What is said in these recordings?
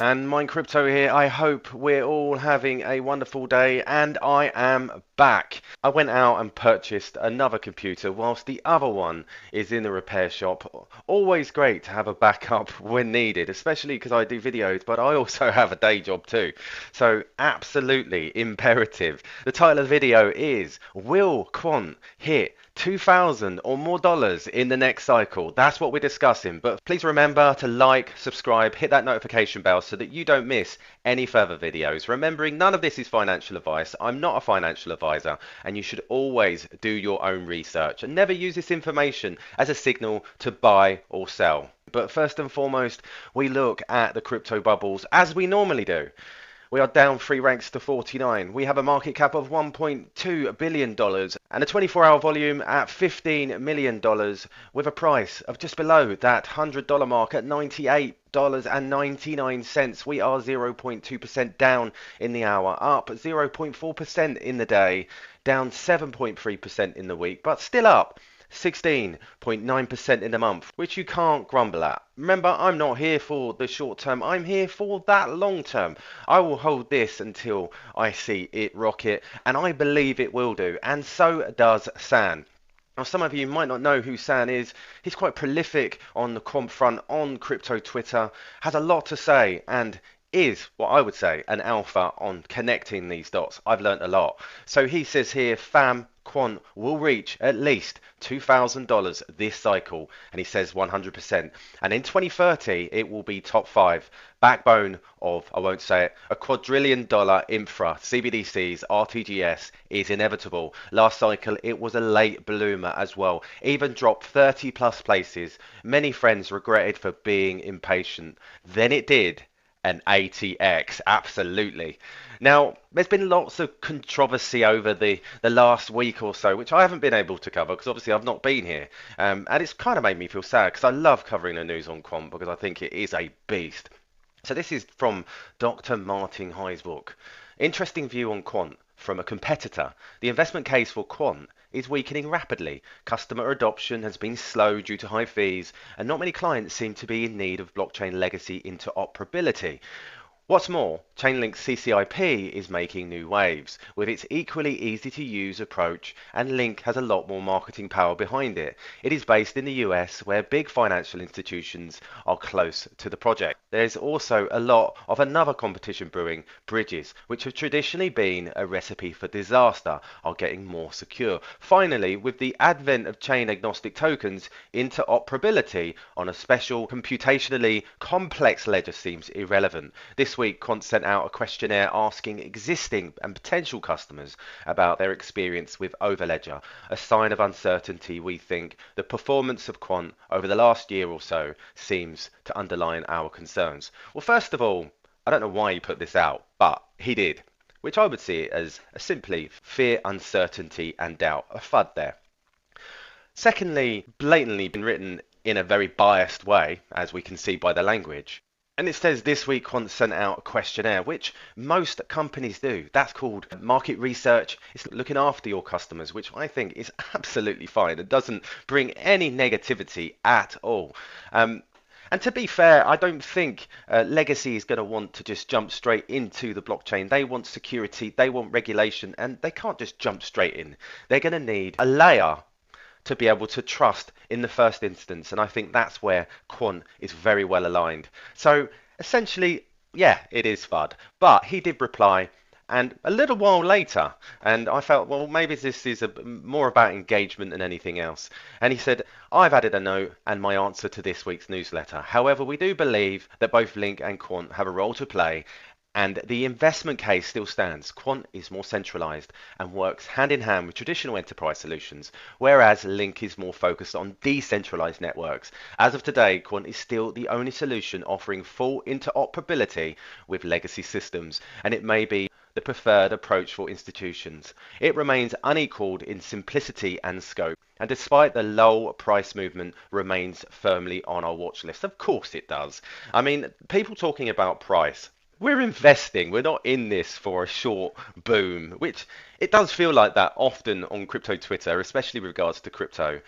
And Mind Crypto here. I hope we're all having a wonderful day, and I am back. I went out and purchased another computer whilst the other one is in the repair shop. Always great to have a backup when needed, especially because I do videos, but I also have a day job too. So absolutely imperative. The title of the video is, will Quant hit 2,000 or more dollars in the next cycle? That's what we're discussing. But please remember to like, subscribe, hit that notification bell so that you don't miss any further videos. Remembering none of this is financial advice. I'm not a financial advisor, and you should always do your own research and never use this information as a signal to buy or sell. But first and foremost, we look at the crypto bubbles as we normally do. We are down 3 ranks to 49. We have a market cap of $1.2 billion and a 24-hour volume at $15 million with a price of just below that $100 mark at $98.99. We are 0.2% down in the hour, up 0.4% in the day, down 7.3% in the week, but still up 16.9% in the month, which you can't grumble at. Remember, I'm not here for the short term, I'm here for that long term. I will hold this until I see it rocket, and I believe it will do, and so does San. Now, some of you might not know who San is. He's quite prolific on the quant front on crypto Twitter, has a lot to say, and is what I would say an alpha on connecting these dots. I've learnt a lot. So he says here, fam, Quant will reach at least $2,000 this cycle, and he says 100%. And in 2030, it will be top 5. Backbone of, I won't say it, a quadrillion dollar infra, CBDCs, RTGS is inevitable. Last cycle, it was a late bloomer as well. Even dropped 30 plus places. Many friends regretted for being impatient. Then it did. An ATX, absolutely. Now, there's been lots of controversy over the last week or so, which I haven't been able to cover because obviously I've not been here. And it's kind of made me feel sad because I love covering the news on Quant because I think it is a beast. So this is from Dr. Martin High's book. Interesting view on Quant from a competitor. The investment case for Quant is weakening rapidly. Customer adoption has been slow due to high fees, and not many clients seem to be in need of blockchain legacy interoperability. What's more, Chainlink's CCIP is making new waves with its equally easy to use approach, and Link has a lot more marketing power behind it. It is based in the US where big financial institutions are close to the project. There's also a lot of another competition brewing, bridges, which have traditionally been a recipe for disaster, are getting more secure. Finally, with the advent of chain agnostic tokens, interoperability on a special computationally complex ledger seems irrelevant. This week, Quant sent out a questionnaire asking existing and potential customers about their experience with Overledger, a sign of uncertainty. We think the performance of Quant over the last year or so seems to underline our concerns. Well, first of all, I don't know why he put this out, but he did, which I would see as simply fear, uncertainty and doubt, a FUD there. Secondly, blatantly been written in a very biased way, as we can see by the language. And it says this week Quant sent out a questionnaire, which most companies do. That's called market research. It's looking after your customers, which I think is absolutely fine. It doesn't bring any negativity at all. And to be fair, I don't think Legacy is going to want to just jump straight into the blockchain. They want security, they want regulation, and they can't just jump straight in. They're going to need a layer to be able to trust in the first instance, and I think that's where Quant is very well aligned. So essentially, yeah, it is FUD, but he did reply, and a little while later, and I felt, well, maybe this is more about engagement than anything else. And he said, I've added a note and my answer to this week's newsletter. However, we do believe that both Link and Quant have a role to play, and the investment case still stands. Quant is more centralized and works hand in hand with traditional enterprise solutions, whereas Link is more focused on decentralized networks. As of today, Quant is still the only solution offering full interoperability with legacy systems, and it may be the preferred approach for institutions. It remains unequaled in simplicity and scope, and despite the low price movement, remains firmly on our watch list. Of course it does. I mean, people talking about price. We're investing, we're not in this for a short boom, which it does feel like that often on crypto Twitter, especially with regards to crypto.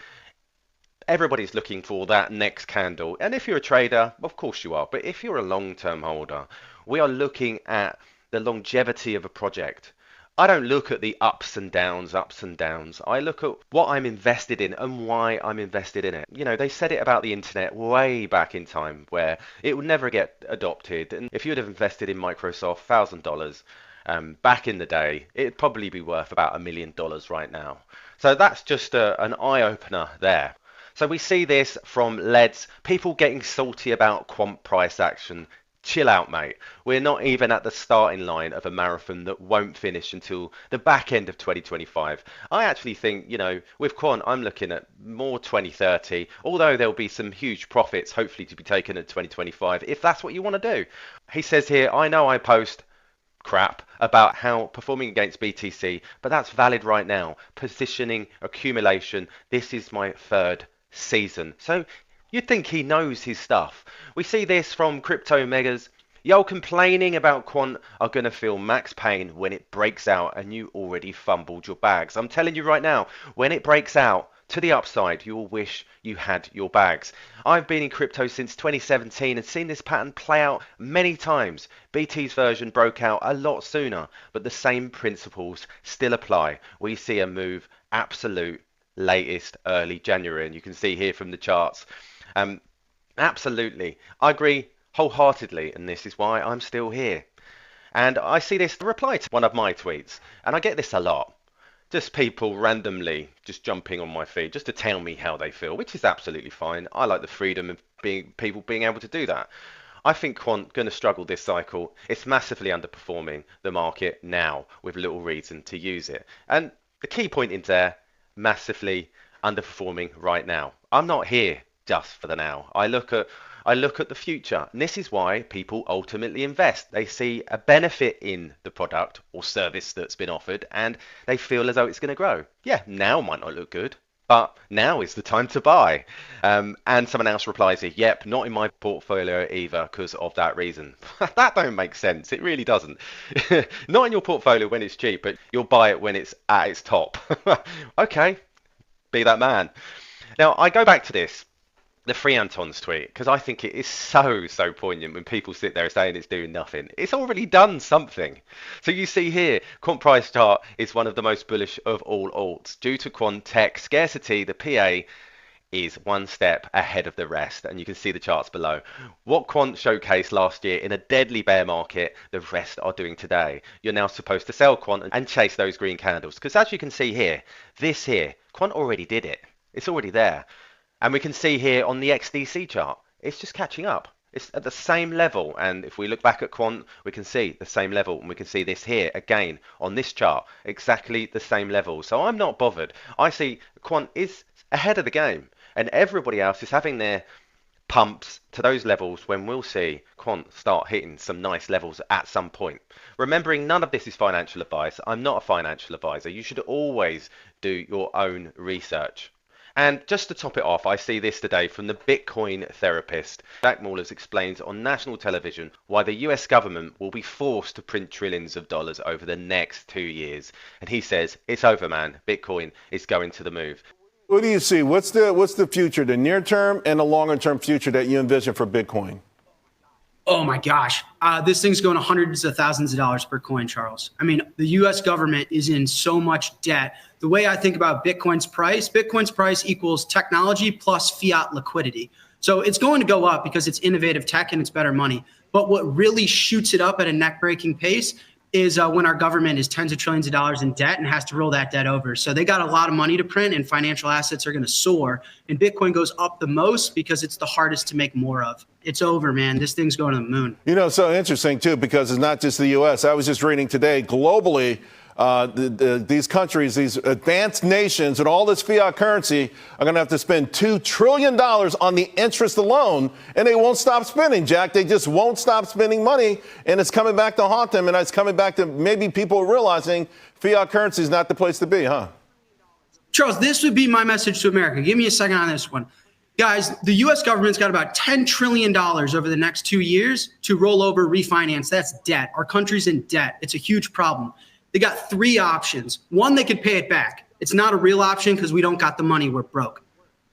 Everybody's looking for that next candle. And if you're a trader, of course you are. But if you're a long-term holder, we are looking at the longevity of a project. I don't look at the ups and downs, ups and downs. I look at what I'm invested in and why I'm invested in it. You know, they said it about the internet way back in time where it would never get adopted. And if you'd have invested in Microsoft $1,000 back in the day, it'd probably be worth about $1 million right now. So that's just an eye-opener there. So we see this from LEDs, people getting salty about quant price action. Chill out, mate. We're not even at the starting line of a marathon that won't finish until the back end of 2025. I actually think, you know, with quant, I'm looking at more 2030, although there'll be some huge profits hopefully to be taken in 2025, if that's what you want to do. He says here, I know I post crap about how performing against BTC, but that's valid right now. Positioning, accumulation, this is my third season. So you'd think he knows his stuff. We see this from crypto megas. Y'all complaining about quant are going to feel max pain when it breaks out and you already fumbled your bags. I'm telling you right now, when it breaks out to the upside, you will wish you had your bags. I've been in crypto since 2017 and seen this pattern play out many times. BT's version broke out a lot sooner, but the same principles still apply. We see a move absolute latest early January, and you can see here from the charts. Absolutely. I agree wholeheartedly, and this is why I'm still here. And I see this reply to one of my tweets, and I get this a lot. Just people randomly just jumping on my feed just to tell me how they feel, which is absolutely fine. I like the freedom of people being able to do that. I think quant going to struggle this cycle. It's massively underperforming the market now with little reason to use it. And the key point in there, massively underperforming right now. I'm not here just for the now. I look at the future, and this is why people ultimately invest. They see a benefit in the product or service that's been offered, and they feel as though it's going to grow. Yeah, now might not look good, but now is the time to buy. And someone else replies here, yep, not in my portfolio either because of that reason. That don't make sense. It really doesn't. Not in your portfolio when it's cheap, but you'll buy it when it's at its top. Okay, be that man. Now, I go back to this. The Free Anton's tweet, because I think it is so poignant when people sit there saying it's doing nothing. It's already done something. So you see here, quant price chart is one of the most bullish of all alts. Due to quant tech scarcity, the PA is one step ahead of the rest, and you can see the charts below. What quant showcased last year in a deadly bear market, the rest are doing today. You're now supposed to sell quant and chase those green candles, because as you can see here, this here, quant already did it. It's already there. And we can see here on the XDC chart, it's just catching up. It's at the same level. And if we look back at quant, we can see the same level. And we can see this here again on this chart, exactly the same level. So I'm not bothered. I see quant is ahead of the game. And everybody else is having their pumps to those levels when we'll see quant start hitting some nice levels at some point. Remembering none of this is financial advice. I'm not a financial advisor. You should always do your own research. And just to top it off, I see this today from the Bitcoin therapist. Jack Mallers explains on national television why the US government will be forced to print trillions of dollars over the next 2 years. And he says, it's over, man. Bitcoin is going to the move. What do you see? What's the future, the near term and the longer term future that you envision for Bitcoin? Oh my gosh. This thing's going hundreds of thousands of dollars per coin, Charles. I mean, the US government is in so much debt. The way I think about Bitcoin's price equals technology plus fiat liquidity. So it's going to go up because it's innovative tech and it's better money. But what really shoots it up at a neck-breaking pace is when our government is tens of trillions of dollars in debt and has to roll that debt over. So they got a lot of money to print and financial assets are going to soar. And Bitcoin goes up the most because it's the hardest to make more of. It's over, man. This thing's going to the moon. You know, so interesting, too, because it's not just the U.S. I was just reading today, globally, these countries, these advanced nations and all this fiat currency are going to have to spend $2 trillion on the interest alone, and they won't stop spending, Jack. They just won't stop spending money, and it's coming back to haunt them, and it's coming back to maybe people realizing fiat currency is not the place to be, huh? Charles, this would be my message to America. Give me a second on this one. Guys, the U.S. government's got about $10 trillion over the next 2 years to roll over, refinance. That's debt. Our country's in debt. It's a huge problem. They got three options. One, they could pay it back. It's not a real option because we don't got the money. We're broke.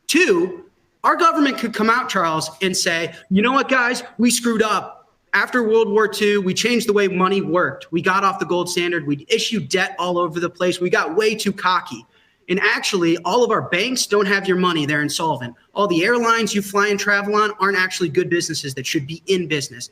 Two, Our government could come out, Charles, and say, you know what, guys, we screwed up. After World War II, we changed the way money worked. We got off the gold standard. We issued debt all over the place. We got way too cocky. And actually, all of our banks don't have your money. They're insolvent. All the airlines you fly and travel on aren't actually good businesses that should be in business.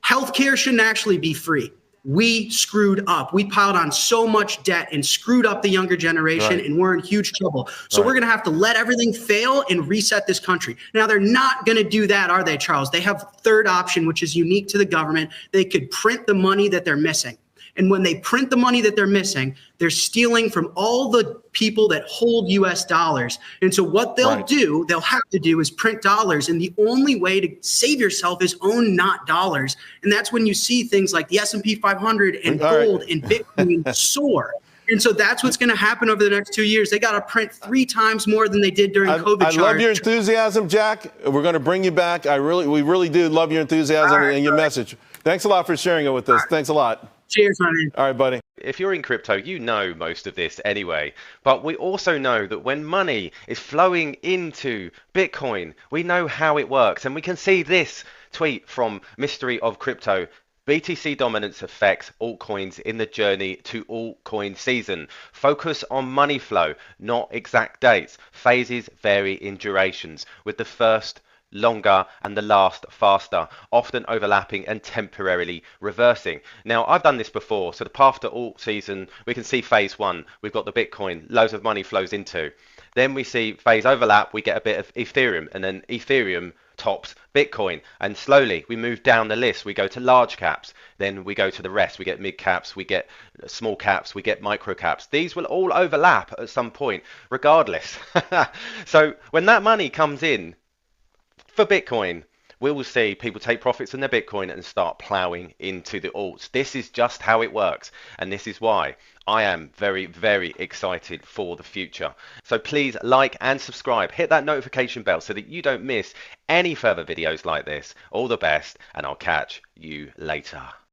Healthcare shouldn't actually be free. We screwed up. We piled on so much debt and screwed up the younger generation, and we're in huge trouble. So we're going to have to let everything fail and reset this country. Now, they're not going to do that, are they, Charles? They have a third option, which is unique to the government. They could print the money that they're missing. And when they print the money that they're missing, they're stealing from all the people that hold US dollars. And so what they'll do, they'll have to do is print dollars. And the only way to save yourself is own not dollars. And that's when you see things like the S&P 500 and gold and Bitcoin soar. And so that's what's going to happen over the next 2 years. They got to print 3 times more than they did during COVID. I love your enthusiasm, Jack. We're going to bring you back. We really do love your enthusiasm and your message. Thanks a lot for sharing it with us. Thanks a lot. Cheers, honey. All right, buddy. If you're in crypto, you know most of this anyway. But we also know that when money is flowing into Bitcoin, we know how it works. And we can see this tweet from Mystery of Crypto. BTC dominance affects altcoins in the journey to altcoin season. Focus on money flow, not exact dates. Phases vary in durations, with the first longer and the last faster, often overlapping and temporarily reversing. Now, I've done this before. So the path to alt season, we can see phase 1. We've got the Bitcoin, loads of money flows into. Then we see phase overlap, we get a bit of Ethereum, and then Ethereum tops Bitcoin, and slowly we move down the list. We go to large caps, then we go to the rest. We get mid caps, we get small caps, we get micro caps. These will all overlap at some point regardless. So when that money comes in for Bitcoin, we will see people take profits on their Bitcoin and start plowing into the alts. This is just how it works, and this is why I am very, very excited for the future. So please like and subscribe, hit that notification bell so that you don't miss any further videos like this. All the best, and I'll catch you later.